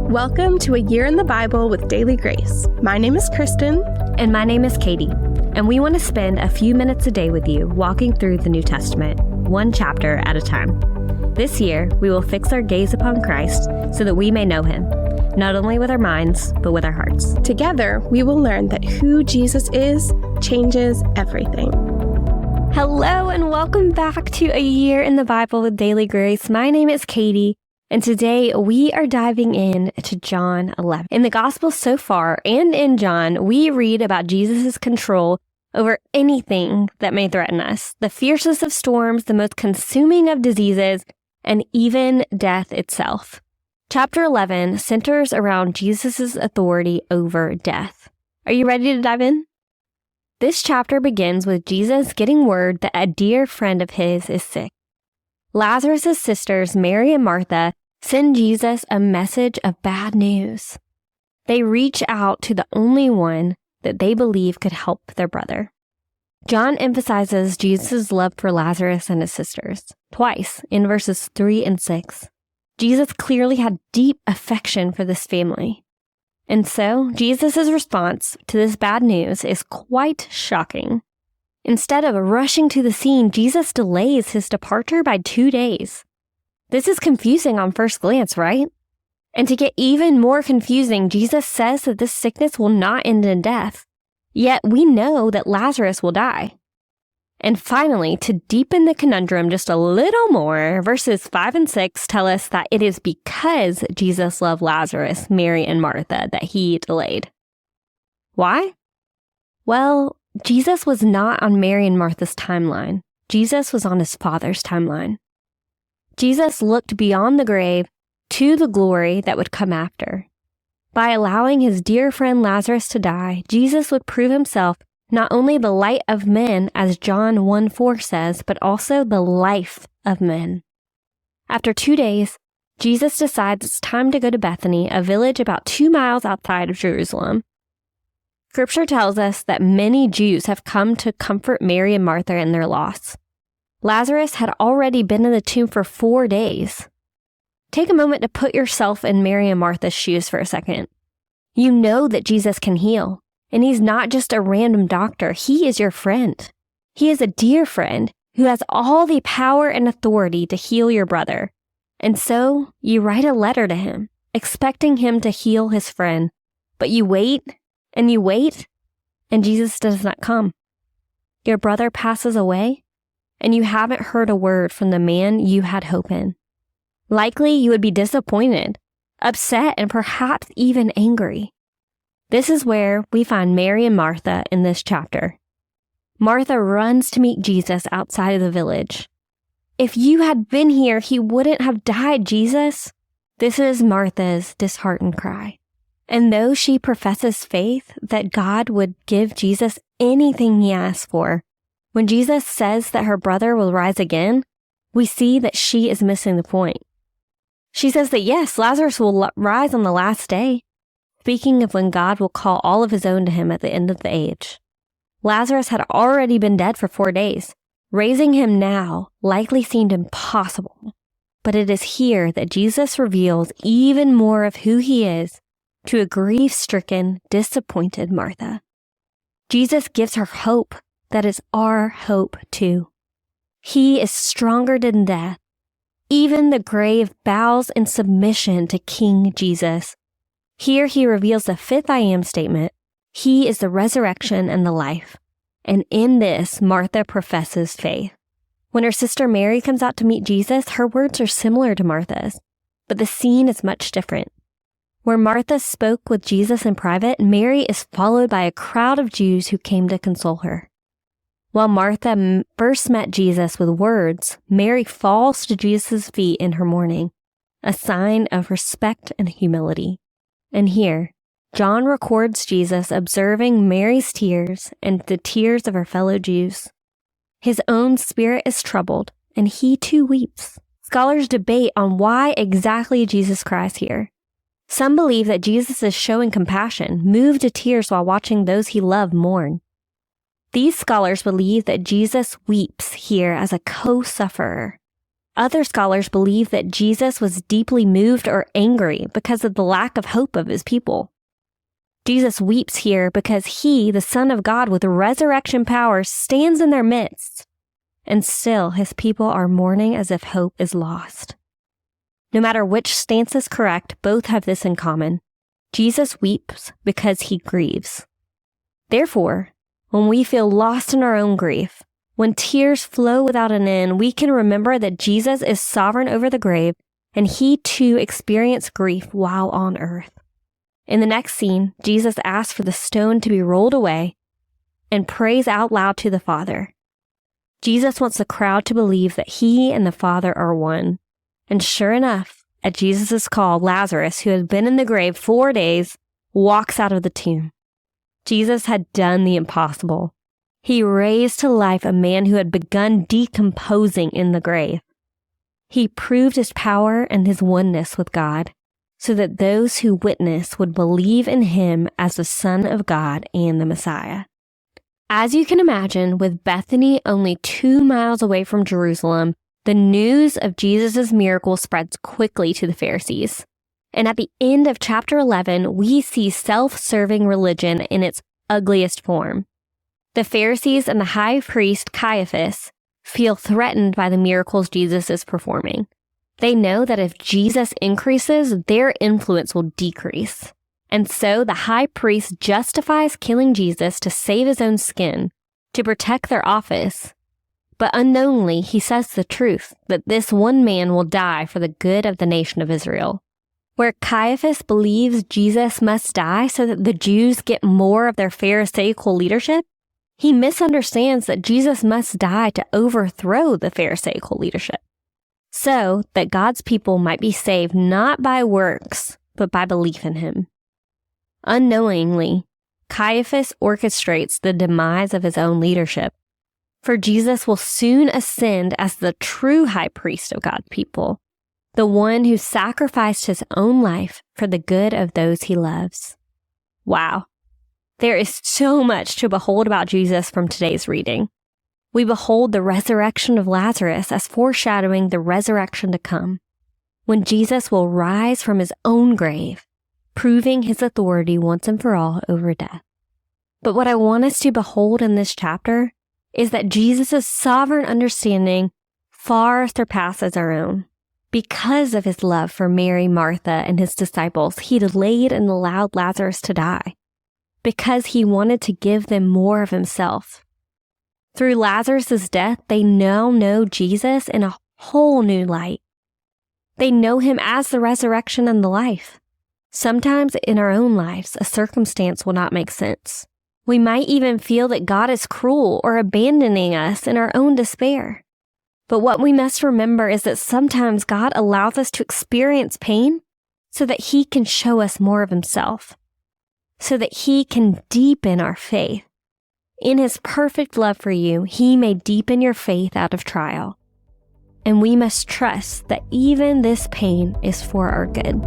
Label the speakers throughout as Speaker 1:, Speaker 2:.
Speaker 1: Welcome to A Year in the Bible with Daily Grace. My name is Kristen.
Speaker 2: And my name is Katie. And we want to spend a few minutes a day with you walking through the New Testament, one chapter at a time. This year, we will fix our gaze upon Christ so that we may know him, not only with our minds, but with our hearts.
Speaker 1: Together, we will learn that who Jesus is changes everything.
Speaker 2: Hello, and welcome back to A Year in the Bible with Daily Grace. My name is Katie. And today we are diving in to John 11. In the Gospel so far, and in John, we read about Jesus' control over anything that may threaten us, the fiercest of storms, the most consuming of diseases, and even death itself. Chapter 11 centers around Jesus' authority over death. Are you ready to dive in? This chapter begins with Jesus getting word that a dear friend of his is sick. Lazarus' sisters, Mary and Martha, send Jesus a message of bad news. They reach out to the only one that they believe could help their brother. John emphasizes Jesus' love for Lazarus and his sisters, twice in verses 3 and 6. Jesus clearly had deep affection for this family. And so, Jesus' response to this bad news is quite shocking. Instead of rushing to the scene, Jesus delays his departure by 2 days. This is confusing on first glance, right? And to get even more confusing, Jesus says that this sickness will not end in death. Yet we know that Lazarus will die. And finally, to deepen the conundrum just a little more, verses 5 and 6 tell us that it is because Jesus loved Lazarus, Mary, and Martha that he delayed. Why? Well, Jesus was not on Mary and Martha's timeline. Jesus was on his Father's timeline. Jesus looked beyond the grave to the glory that would come after. By allowing his dear friend Lazarus to die, Jesus would prove himself not only the light of men, as John 1:4 says, but also the life of men. After 2 days, Jesus decides it's time to go to Bethany, a village about 2 miles outside of Jerusalem. Scripture tells us that many Jews have come to comfort Mary and Martha in their loss. Lazarus had already been in the tomb for 4 days. Take a moment to put yourself in Mary and Martha's shoes for a second. You know that Jesus can heal, and he's not just a random doctor. He is your friend. He is a dear friend who has all the power and authority to heal your brother. And so you write a letter to him, expecting him to heal his friend. But you wait, and Jesus does not come. Your brother passes away, and you haven't heard a word from the man you had hope in. Likely you would be disappointed, upset, and perhaps even angry. This is where we find Mary and Martha in this chapter. Martha runs to meet Jesus outside of the village. If you had been here, he wouldn't have died, Jesus. This is Martha's disheartened cry. And though she professes faith that God would give Jesus anything he asks for, when Jesus says that her brother will rise again, we see that she is missing the point. She says that yes, Lazarus will rise on the last day, speaking of when God will call all of his own to him at the end of the age. Lazarus had already been dead for 4 days. Raising him now likely seemed impossible. But it is here that Jesus reveals even more of who he is to a grief-stricken, disappointed Martha. Jesus gives her hope that is our hope too. He is stronger than death. Even the grave bows in submission to King Jesus. Here he reveals the 5th I am statement. He is the resurrection and the life. And in this, Martha professes faith. When her sister Mary comes out to meet Jesus, her words are similar to Martha's, but the scene is much different. Where Martha spoke with Jesus in private, Mary is followed by a crowd of Jews who came to console her. While Martha first met Jesus with words, Mary falls to Jesus' feet in her mourning, a sign of respect and humility. And here, John records Jesus observing Mary's tears and the tears of her fellow Jews. His own spirit is troubled, and he too weeps. Scholars debate on why exactly Jesus cries here. Some believe that Jesus is showing compassion, moved to tears while watching those he loved mourn. These scholars believe that Jesus weeps here as a co-sufferer, Other scholars believe that Jesus was deeply moved or angry because of the lack of hope of his people. Jesus weeps here because he, the Son of God with resurrection power, stands in their midst, and still his people are mourning as if hope is lost. No matter which stance is correct, both have this in common. Jesus weeps because he grieves. Therefore, when we feel lost in our own grief, when tears flow without an end, we can remember that Jesus is sovereign over the grave, and he too experienced grief while on earth. In the next scene, Jesus asks for the stone to be rolled away and prays out loud to the Father. Jesus wants the crowd to believe that he and the Father are one. And sure enough, at Jesus' call, Lazarus, who had been in the grave 4 days, walks out of the tomb. Jesus had done the impossible. He raised to life a man who had begun decomposing in the grave. He proved his power and his oneness with God, so that those who witness would believe in him as the Son of God and the Messiah. As you can imagine, with Bethany only 2 miles away from Jerusalem, the news of Jesus' miracle spreads quickly to the Pharisees. And at the end of chapter 11, we see self-serving religion in its ugliest form. The Pharisees and the high priest Caiaphas feel threatened by the miracles Jesus is performing. They know that if Jesus increases, their influence will decrease. And so the high priest justifies killing Jesus to save his own skin, to protect their office. But unknowingly, he says the truth, that this one man will die for the good of the nation of Israel. Where Caiaphas believes Jesus must die so that the Jews get more of their Pharisaical leadership, he misunderstands that Jesus must die to overthrow the Pharisaical leadership, so that God's people might be saved not by works, but by belief in him. Unknowingly, Caiaphas orchestrates the demise of his own leadership, for Jesus will soon ascend as the true high priest of God's people, the one who sacrificed his own life for the good of those he loves. Wow. There is so much to behold about Jesus from today's reading. We behold the resurrection of Lazarus as foreshadowing the resurrection to come, when Jesus will rise from his own grave, proving his authority once and for all over death. But what I want us to behold in this chapter is that Jesus' sovereign understanding far surpasses our own. Because of his love for Mary, Martha, and his disciples, he delayed and allowed Lazarus to die, because he wanted to give them more of himself. Through Lazarus' death, they now know Jesus in a whole new light. They know him as the resurrection and the life. Sometimes in our own lives, a circumstance will not make sense. We might even feel that God is cruel or abandoning us in our own despair. But what we must remember is that sometimes God allows us to experience pain so that he can show us more of himself, so that he can deepen our faith. In his perfect love for you, he may deepen your faith out of trial. And we must trust that even this pain is for our good.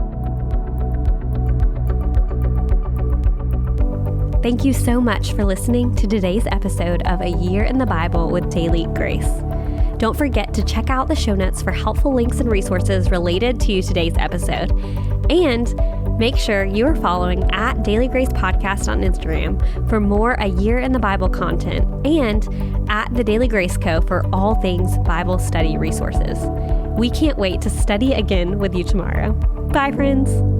Speaker 2: Thank you so much for listening to today's episode of A Year in the Bible with Daily Grace. Don't forget to check out the show notes for helpful links and resources related to today's episode. And make sure you are following at Daily Grace Podcast on Instagram for more A Year in the Bible content, and at the Daily Grace Co. for all things Bible study resources. We can't wait to study again with you tomorrow. Bye, friends.